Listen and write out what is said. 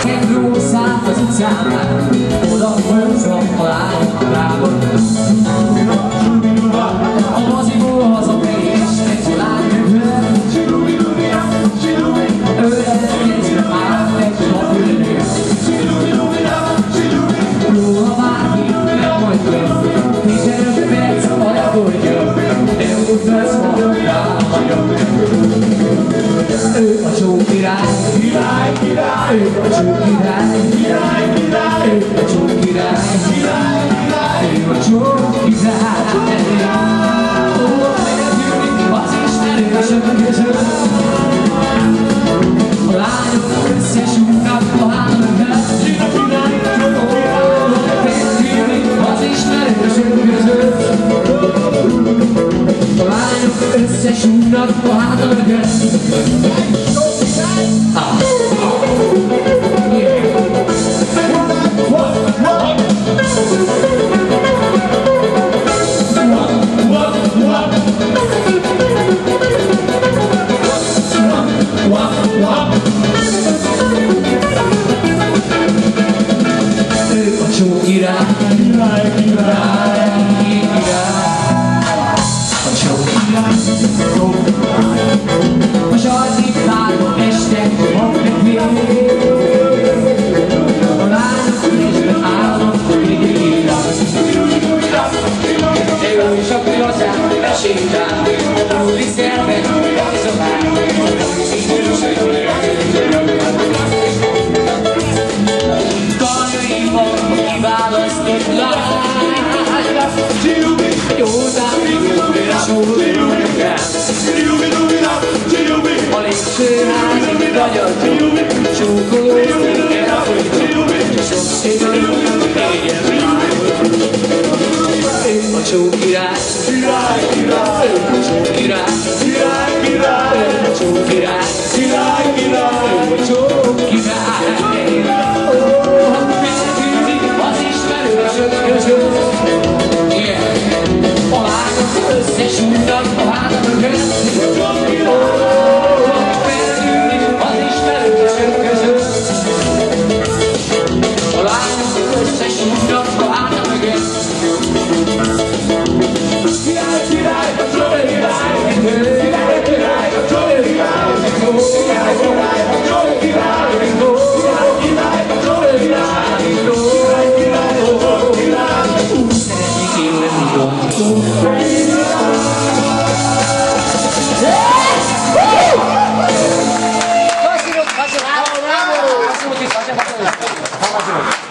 rock'n'roll szállt az utcán, oda fölcsap a lány rábon. A moziból hazatérés, egy lány ő elkészül már egy papírnél. Róla bárki nem mondja, 15 perc hajagolja, nem tud beszólni ő a csó király, király, király, ő a csó király, király, király, ő a csó király, király, király, ő a csó király. Ó, megtűnik az ismerősök között, a lányok összesúgnak a hátulkat. Ó, megtűnik az ismerősök között, a lányok összesúgnak a hátulkat. A sarkítáló este van megvér, a lányok részben állnak végig. Ő is a pillanatán besétál, úgy viszélve rajzolál. Karjaiban kiválasztott lány, józan és úrjukán. A lépcsőházig ragyadó, csókolóztunk elfogyó, sok szépen égjen ő a csó király, király, király, ő a csó király, király, király, ő a csó király, király, király, ő a csó király. Ó, ha megtűnik az ismerősök között, a lányok összesúgnak a hátam mögött. Bravo!